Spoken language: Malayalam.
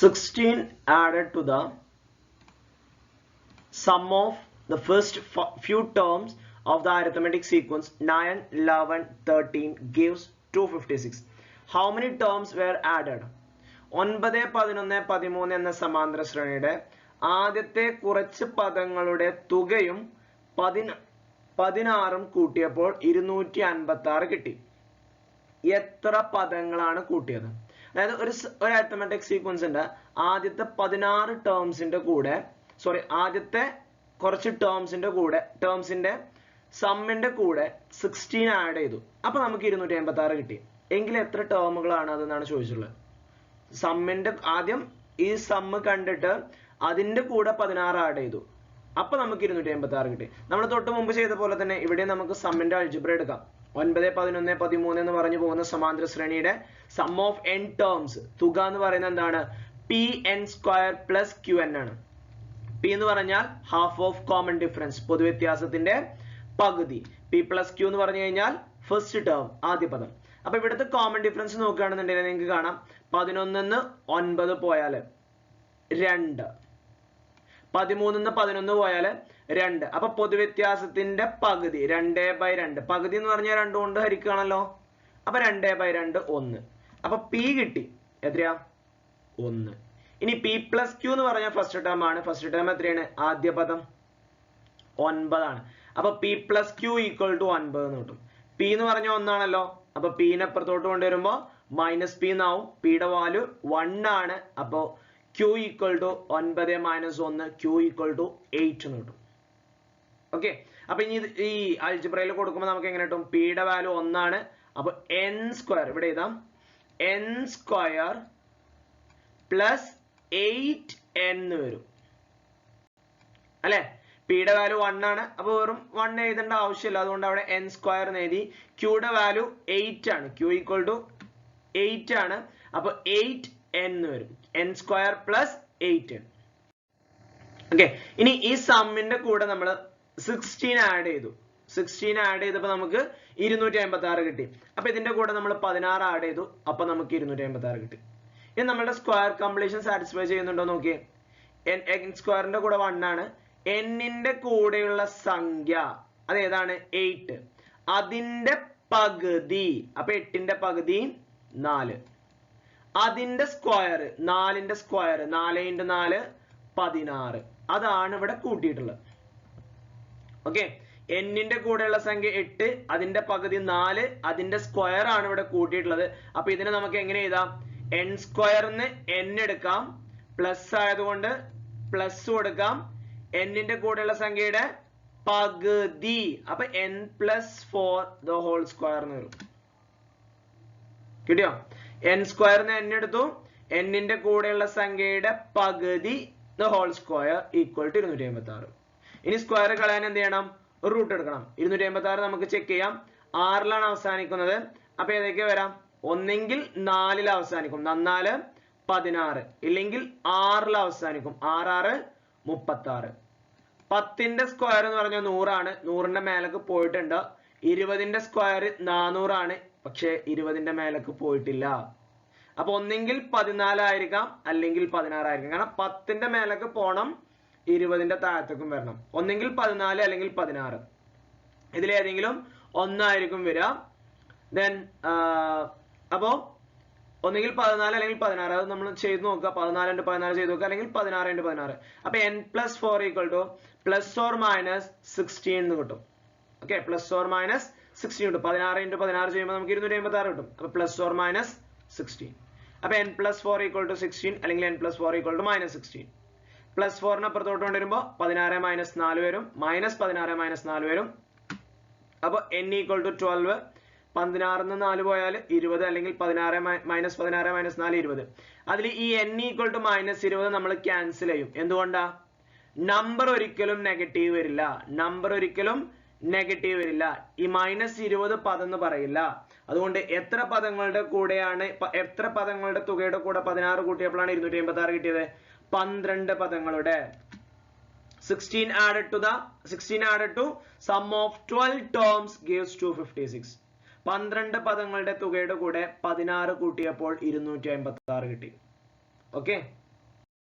16 added to the sum of the first few terms of the arithmetic sequence 9, 11, 13 gives 256. How many terms were added? 9, 11, 13 എന്ന സമാന്തര ശ്രേണിയുടെ ആദ്യത്തെ കുറച്ച് പദങ്ങളുടെ തുകയും 16ഉം കൂട്ടിയപ്പോൾ 256 കിട്ടി. എത്ര പദങ്ങളാണ് കൂട്ടിയത്? അതായത് ഒരു അരിത്മെറ്റിക് സീക്വൻസ് ഉണ്ട്. ആദ്യത്തെ 16 ടേംസിന്റെ കൂടെ ആദ്യത്തെ കുറച്ച് ടേംസിന്റെ സമ്മിന്റെ കൂടെ 16 ആഡ് ചെയ്തു. അപ്പൊ നമുക്ക് 256 കിട്ടി. എങ്കിൽ എത്ര ടേമുകളാണ് അതെന്നാണ് ചോദിച്ചിട്ടുള്ളത്. സമ്മിന്റെ ആദ്യം ഈ സമ്മ് കണ്ടിട്ട് അതിന്റെ കൂടെ 16 ആഡ് ചെയ്തു. അപ്പൊ നമുക്ക് 256 കിട്ടി. നമ്മൾ തൊട്ട് മുമ്പ് ചെയ്ത പോലെ തന്നെ ഇവിടെ നമുക്ക് സമ്മിന്റെ അൾജിബ്ര എടുക്കാം. 9, 11, 13 എന്ന് പറഞ്ഞു പോകുന്ന സമാന്തര ശ്രേണിയുടെ സം ഓഫ് n ടേംസ് തുക എന്ന് പറയുന്നത് എന്താണ്? pn² പ്ലസ് qn ആണ്. p എന്ന് പറഞ്ഞാൽ ഹാഫ് ഓഫ് കോമൺ ഡിഫറൻസ്, പൊതുവ്യത്യാസത്തിന്റെ പകുതി. p പ്ലസ് q എന്ന് പറഞ്ഞു കഴിഞ്ഞാൽ ഫസ്റ്റ് ടേം, ആദ്യ പദം. അപ്പൊ ഇവിടുത്തെ കോമൺ ഡിഫറൻസ് നോക്കുകയാണെന്നുണ്ടെങ്കിൽ നിങ്ങൾക്ക് കാണാം 11 9 പോയാൽ 2, 13 11 പോയാൽ 2. അപ്പൊ പൊതുവ്യത്യാസത്തിന്റെ പകുതി 2/2. പകുതി എന്ന് പറഞ്ഞാൽ 2 കൊണ്ട് ഹരിക്കുകയാണല്ലോ. അപ്പൊ 2/2 1. അപ്പൊ p കിട്ടി. എത്രയാ? 1. ഇനി p പ്ലസ് q എന്ന് പറഞ്ഞാൽ ഫസ്റ്റ് ടേം ആണ്. ഫസ്റ്റ് ടേം എത്രയാണ്? ആദ്യ പദം 9 ആണ്. അപ്പൊ p plus q equal to 9 എന്ന് കിട്ടും. p എന്ന് പറഞ്ഞാൽ 1 ആണല്ലോ. അപ്പൊ p നെ അപ്പുറത്തോട്ട് കൊണ്ടുവരുമ്പോ മൈനസ് p എന്നാവും. p യുടെ വാല്യൂ 1 ആണ്. അപ്പൊ q equal to 9 minus 1, q equal to 8 എന്ന് കിട്ടും. ഓക്കെ. അപ്പൊ ഇനി ഈ അൾജിബ്രയിൽ കൊടുക്കുമ്പോൾ നമുക്ക് എങ്ങനെ കിട്ടും? p യുടെ വാല്യൂ 1 ആണ്. അപ്പൊ n² ഇവിടെ എഴുതാം, n² പ്ലസ് 8n വരും അല്ലെ. p യുടെ വാല്യൂ 1 ആണ്. അപ്പൊ വെറും 1 എഴുതേണ്ട ആവശ്യമില്ല. അതുകൊണ്ട് അവിടെ n² എന്ന് എഴുതി. q യുടെ വാല്യൂ 8 ആണ്. q ഈക്വൽ ടു 8 ആണ്. അപ്പൊ 8n വരും. n² plus 8n. ഓക്കെ. ഇനി ഈ സമ്മിന്റെ കൂടെ നമ്മൾ 16 ആഡ് ചെയ്തു. 16 ആഡ് ചെയ്തപ്പോ നമുക്ക് 256 കിട്ടി. അപ്പൊ ഇതിന്റെ കൂടെ നമ്മൾ 16 ആഡ് ചെയ്തു. അപ്പൊ നമുക്ക് 256 കിട്ടി. ഇനി നമ്മുടെ സ്ക്വയർ കംപ്ലീഷൻ സാറ്റിസ്ഫൈ ചെയ്യുന്നുണ്ടോ നോക്കിയേ. n² ന്റെ കൂടെ 1 ആണ്. n ന്റെ കൂടെയുള്ള സംഖ്യ അത് ഏതാണ്? 8. അതിന്റെ പകുതി, അപ്പൊ 8ന്റെ പകുതി 4. അതിന്റെ സ്ക്വയർ 4ന്റെ സ്ക്വയർ 4 × 4 16. അതാണ് ഇവിടെ കൂട്ടിയിട്ടുള്ളത്. ഓക്കെ. n ന്റെ കൂടെയുള്ള സംഖ്യ 8, അതിന്റെ പകുതി 4, അതിന്റെ സ്ക്വയർ ആണ് ഇവിടെ കൂട്ടിയിട്ടുള്ളത്. അപ്പൊ ഇതിനെ നമുക്ക് എങ്ങനെ എഴുതാം? n² n എടുക്കാം, പ്ലസ് ആയതുകൊണ്ട് പ്ലസ് കൊടുക്കാം. n ന്റെ കൂടെയുള്ള സംഖ്യയുടെ പകുതി, അപ്പൊ n + 4 the whole square എന്ന് വരും. കിട്ടിയോ? n² n എടുത്തു, n ന്റെ കൂടെയുള്ള സംഖ്യയുടെ പകുതി the whole square equal to 256. ഇനി സ്ക്വയർ കളയാൻ എന്ത് ചെയ്യണം? റൂട്ട് എടുക്കണം. 256 നമുക്ക് ചെക്ക് ചെയ്യാം. 6ലാണ് അവസാനിക്കുന്നത്. അപ്പൊ ഏതൊക്കെ വരാം? ഒന്നെങ്കിൽ 4ൽ അവസാനിക്കും, 4 16, ഇല്ലെങ്കിൽ 6ൽ അവസാനിക്കും, 6 36. 10ന്റെ സ്ക്വയർ എന്ന് പറഞ്ഞാൽ 100 ആണ്. 100ന്റെ മേലേക്ക് പോയിട്ടുണ്ട്. 20ന്റെ സ്ക്വയർ 400 ആണ്. പക്ഷെ 20ന്റെ മേലേക്ക് പോയിട്ടില്ല. അപ്പൊ ഒന്നെങ്കിൽ 14 ആയിരിക്കാം, അല്ലെങ്കിൽ 16 ആയിരിക്കാം. കാരണം 10ന്റെ മേലേക്ക് പോണം, 20ന്റെ താഴത്തേക്കും വരണം. ഒന്നെങ്കിൽ 14 അല്ലെങ്കിൽ 16. ഇതിലേതെങ്കിലും ഒന്നായിരിക്കും വരിക. ദെൻ അപ്പോ ഒന്നെങ്കിൽ 14 അല്ലെങ്കിൽ 16. അത് നമ്മൾ ചെയ്ത് നോക്കുക. 14 × 14 ചെയ്ത് നോക്കുക, അല്ലെങ്കിൽ 16 × 16. അപ്പൊ n + 4 ഈക്വൽ ടു +or-16 എന്ന് കിട്ടും. ഓക്കെ. +or-16 കിട്ടും. 16 × 16 ചെയ്യുമ്പോൾ നമുക്ക് 256 കിട്ടും. അപ്പൊ +or-16. അപ്പൊ n + 4 ഈക്വൽ ടു 16, അല്ലെങ്കിൽ n + 4 ഈക്വൽ ടു -16. +4 അപ്പുറത്തോട്ട് കൊണ്ടുവരുമ്പോ 16 - 4 വരും, -16 - 4 വരും. അപ്പൊ n ഈക്വൽ ടു 12. 16 4 പോയാൽ 20, അല്ലെങ്കിൽ 16 - 4 20. അതിൽ ഈ n ഈക്വൽ ടു -20 നമ്മൾ ക്യാൻസൽ ചെയ്യും. എന്തുകൊണ്ടാ? നമ്പർ ഒരിക്കലും നെഗറ്റീവ് വരില്ല. ഈ -20 പദം എന്ന് പറയില്ല. അതുകൊണ്ട് എത്ര പദങ്ങളുടെ തുകയുടെ കൂടെ 16 കൂട്ടിയപ്പോഴാണ് 256 കിട്ടിയത്? 12 പദങ്ങളുടെ. 16 added to sum of 12 terms gives 256. 12 പദങ്ങളുടെ തുകയുടെ കൂടെ 16 കൂട്ടിയപ്പോൾ 256 കിട്ടി. ഓക്കെ.